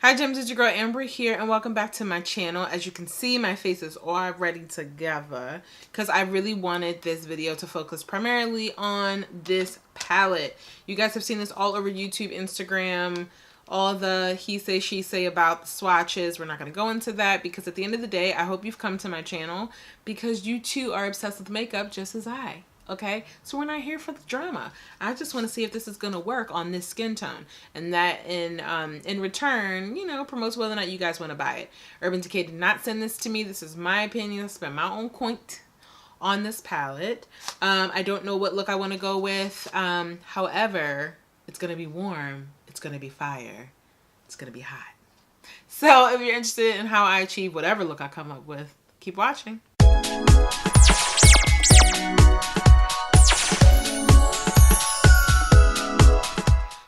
Hi gems, it's your girl Ambra here and welcome back to my channel. As you can see, my face is already together because I really wanted this video to focus primarily on this palette. You guys have seen this all over YouTube, Instagram, all the he say she say about the swatches. We're not going to go into that because at the end of the day, I hope you've come to my channel because you too are obsessed with makeup just as I. Okay, so we're not here for the drama. I just want to see if this is going to work on this skin tone, and that in return, you know, promotes whether or not you guys want to buy it. Urban Decay did not send this to me. This is my opinion. I spent my own coin on this palette. I don't know what look I want to go with. However, it's going to be warm. It's going to be fire. It's going to be hot. So if you're interested in how I achieve whatever look I come up with, keep watching.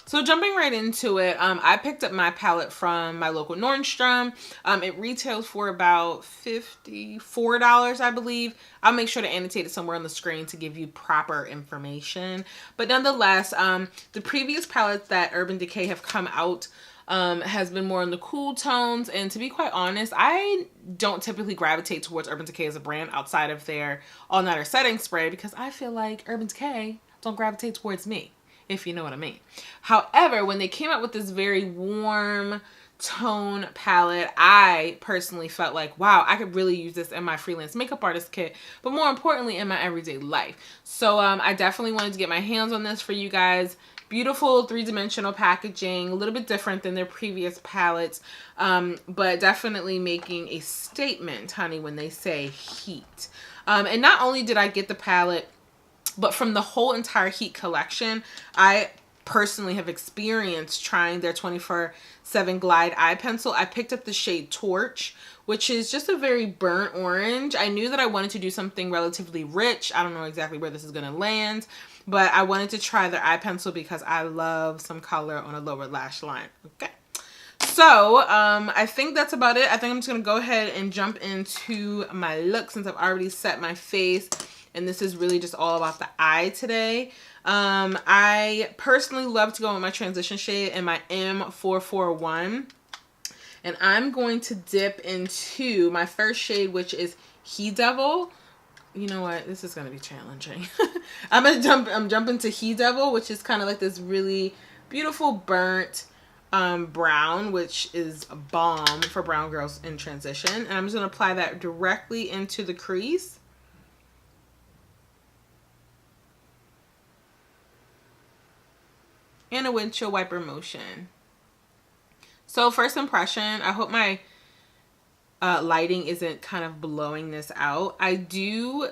So jumping right into it, I picked up my palette from my local Nordstrom. It retails for about $54, I believe. I'll make sure to annotate it somewhere on the screen to give you proper information. But nonetheless, the previous palettes that Urban Decay have come out has been more in the cool tones. And to be quite honest, I don't typically gravitate towards Urban Decay as a brand outside of their All Nighter Setting Spray because I feel like Urban Decay don't gravitate towards me, if you know what I mean. However, when they came out with this very warm tone palette, I personally felt like, wow, I could really use this in my freelance makeup artist kit, but more importantly in my everyday life. So I definitely wanted to get my hands on this for you guys. Beautiful three-dimensional packaging, a little bit different than their previous palettes, but definitely making a statement, honey, when they say heat. And not only did I get the palette, but from the whole entire Heat collection, I personally have experienced trying their 24/7 Glide Eye Pencil. I picked up the shade Torch, which is just a very burnt orange. I knew that I wanted to do something relatively rich. I don't know exactly where this is going to land, but I wanted to try their eye pencil because I love some color on a lower lash line. Okay. So, I think that's about it. I think I'm just going to go ahead and jump into my look since I've already set my face. And this is really just all about the eye today. I personally love to go with my transition shade in my M441. And I'm going to dip into my first shade, which is He Devil. You know what? This is going to be challenging. I'm jumping to He Devil, which is kind of like this really beautiful burnt brown, which is a bomb for brown girls in transition. And I'm just going to apply that directly into the crease. And a windshield wiper motion. So first impression, I hope my lighting isn't kind of blowing this out. I do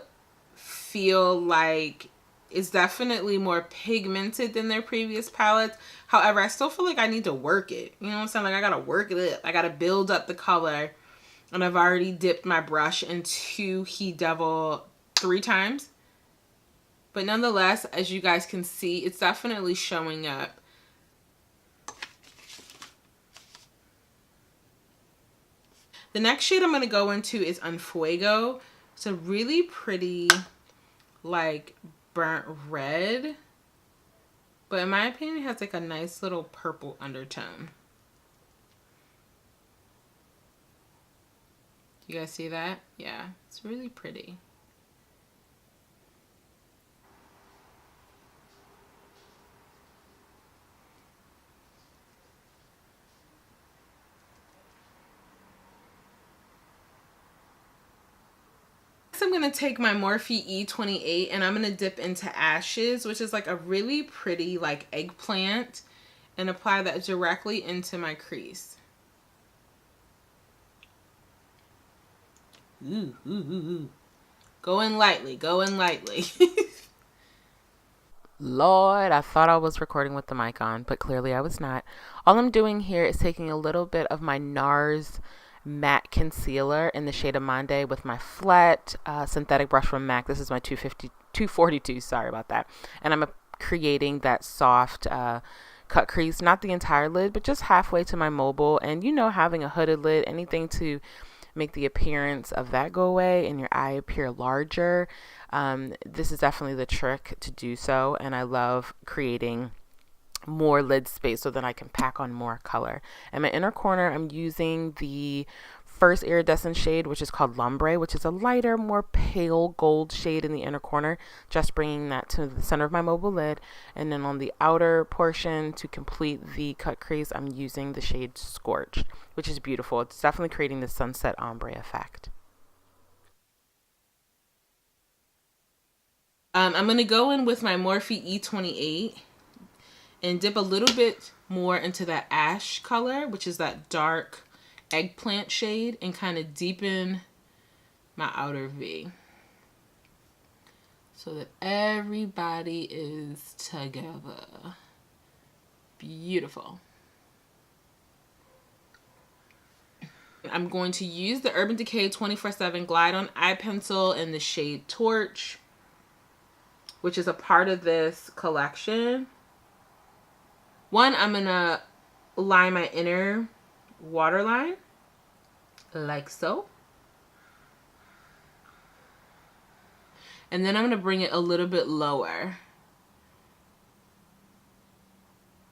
feel like it's definitely more pigmented than their previous palettes. However, I still feel like I need to work it. You know what I'm saying? Like I gotta work it up. I gotta build up the color. And I've already dipped my brush into He Devil 3 times. But nonetheless, as you guys can see, it's definitely showing up. The next shade I'm going to go into is Unfuego. It's a really pretty, like, burnt red. But in my opinion, it has like a nice little purple undertone. You guys see that? Yeah, it's really pretty. I'm going to take my Morphe E28 and I'm going to dip into Ashes, which is like a really pretty like eggplant, and apply that directly into my crease. Ooh, ooh, ooh, ooh. Going lightly, going lightly. Lord, I thought I was recording with the mic on, but clearly I was not. All I'm doing here is taking a little bit of my NARS matte concealer in the shade Armande with my flat synthetic brush from MAC. This is my 242, sorry about that. And I'm creating that soft cut crease, not the entire lid, but just halfway to my mobile. And you know, having a hooded lid, anything to make the appearance of that go away and your eye appear larger. This is definitely the trick to do so. And I love creating more lid space so that I can pack on more color. In my inner corner, I'm using the first iridescent shade, which is called L'Ombre, which is a lighter, more pale gold shade in the inner corner, just bringing that to the center of my mobile lid. And then on the outer portion, to complete the cut crease, I'm using the shade Scorched, which is beautiful. It's definitely creating the sunset ombre effect. I'm going to go in with my Morphe E28 and dip a little bit more into that ash color, which is that dark eggplant shade, and kind of deepen my outer V so that everybody is together. Beautiful. I'm going to use the Urban Decay 24/7 Glide On Eye Pencil in the shade Torch, which is a part of this collection. One, I'm going to line my inner waterline, like so. And then I'm going to bring it a little bit lower.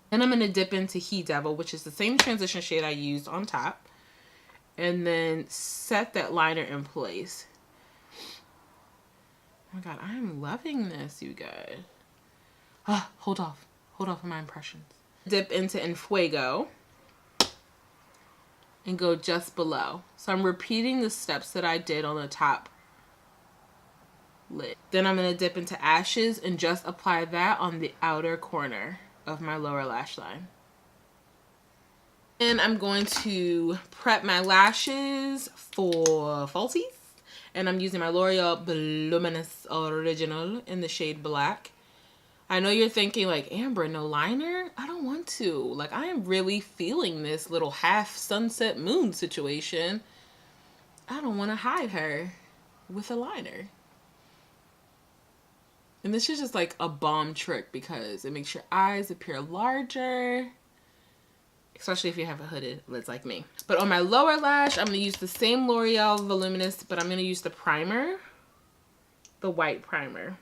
Then I'm going to dip into He Devil, which is the same transition shade I used on top. And then set that liner in place. Oh my God, I am loving this, you guys. Hold off on my impressions. Dip into Enfuego and go just below. So I'm repeating the steps that I did on the top lid. Then I'm going to dip into Ashes and just apply that on the outer corner of my lower lash line. And I'm going to prep my lashes for falsies. And I'm using my L'Oreal Voluminous Original in the shade Black. I know you're thinking like, Ambra, no liner? I don't want to. Like, I am really feeling this little half sunset moon situation. I don't want to hide her with a liner. And this is just like a bomb trick because it makes your eyes appear larger, especially if you have a hooded lids like me. But on my lower lash, I'm going to use the same L'Oreal Voluminous, but I'm going to use the primer, the white primer.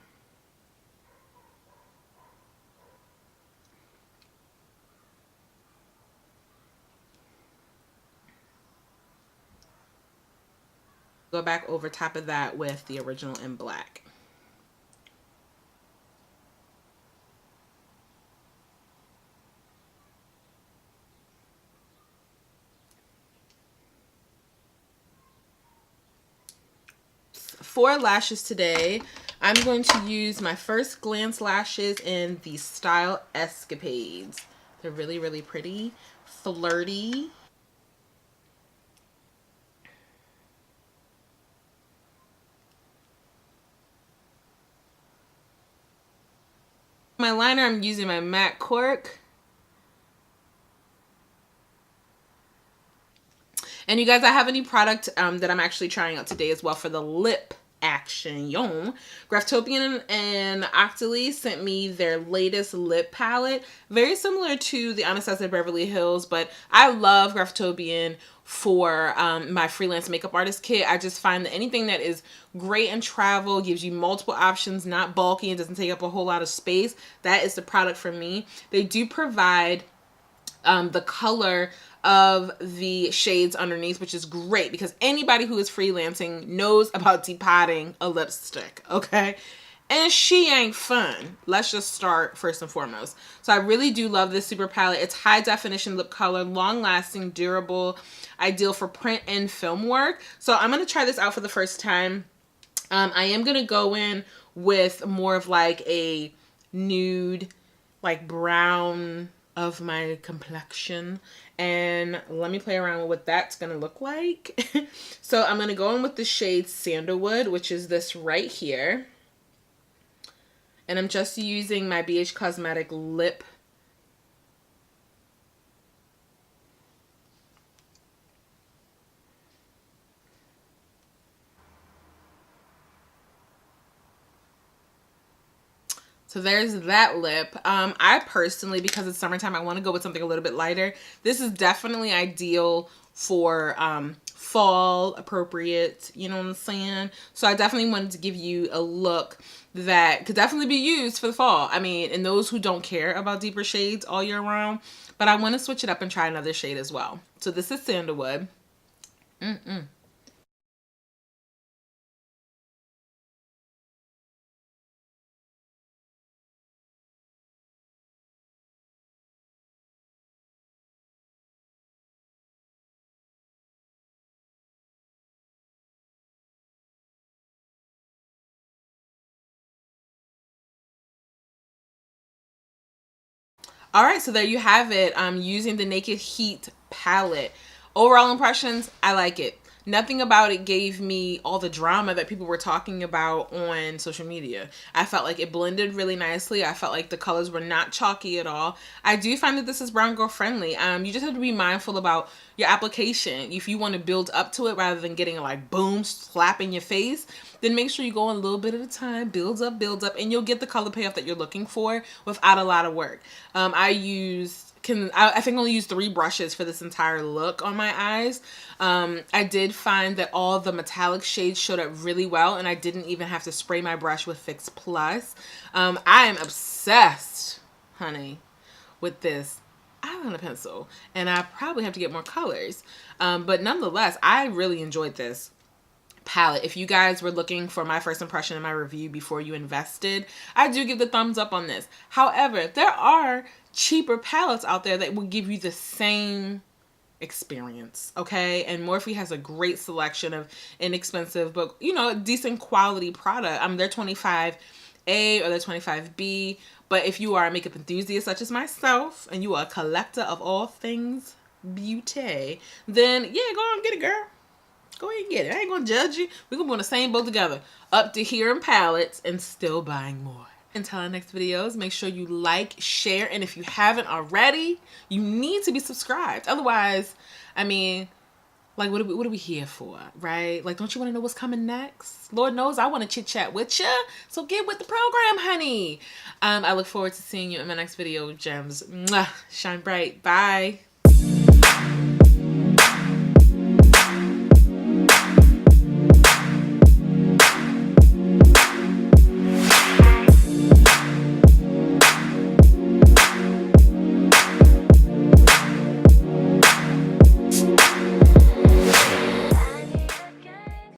Go back over top of that with the original in black. For lashes today, I'm going to use my First Glance lashes in the Style Escapades. They're really, really pretty, flirty. My liner, I'm using my MAC Cork. And you guys, I have a new product that I'm actually trying out today as well for the lip action. Graftobian and Octoly sent me their latest lip palette. Very similar to the Anastasia Beverly Hills, but I love Graftobian for my freelance makeup artist kit. I just find that anything that is great in travel, gives you multiple options, not bulky, and doesn't take up a whole lot of space, that is the product for me. They do provide the color of the shades underneath, which is great because anybody who is freelancing knows about depotting a lipstick, okay? And she ain't fun. Let's just start first and foremost. So I really do love this super palette. It's high definition lip color, long lasting, durable, ideal for print and film work. So I'm going to try this out for the first time. I am going to go in with more of like a nude, like brown of my complexion, and let me play around with what that's gonna look like. So I'm gonna go in with the shade Sandalwood, which is this right here, and I'm just using my BH Cosmetic lip So there's that lip. I personally, because it's summertime, I want to go with something a little bit lighter. This is definitely ideal for fall appropriate, you know what I'm saying? So I definitely wanted to give you a look that could definitely be used for the fall. I mean, and those who don't care about deeper shades all year round, but I want to switch it up and try another shade as well. So this is Sandalwood. All right, so there you have it. I'm using the Naked Heat palette. Overall impressions, I like it. Nothing about it gave me all the drama that people were talking about on social media. I felt like it blended really nicely. I felt like the colors were not chalky at all. I do find that this is brown girl friendly. You just have to be mindful about your application. If you want to build up to it rather than getting like boom, slap in your face, then make sure you go a little bit at a time, build up, and you'll get the color payoff that you're looking for without a lot of work. I think I only used 3 brushes for this entire look on my eyes. I did find that all the metallic shades showed up really well, and I didn't even have to spray my brush with Fix Plus. I am obsessed, honey, with this eyeliner pencil, and I probably have to get more colors. But nonetheless, I really enjoyed this palette. If you guys were looking for my first impression in my review before you invested, I do give the thumbs up on this. However, there are cheaper palettes out there that will give you the same experience, okay? And Morphe has a great selection of inexpensive but, you know, decent quality product. They're 25A or they're 25B, but if you are a makeup enthusiast such as myself and you are a collector of all things beauty, then yeah, go on, get it, girl. Go ahead and get it. I ain't gonna judge you. We're gonna be on the same boat together. Up to here in palettes and still buying more. Until our next videos, make sure you like, share, and if you haven't already, you need to be subscribed. Otherwise, I mean, like, what are we here for, right? Like, don't you want to know what's coming next? Lord knows I want to chit chat with you. So get with the program, honey. I look forward to seeing you in my next video, gems. Mwah. Shine bright. Bye.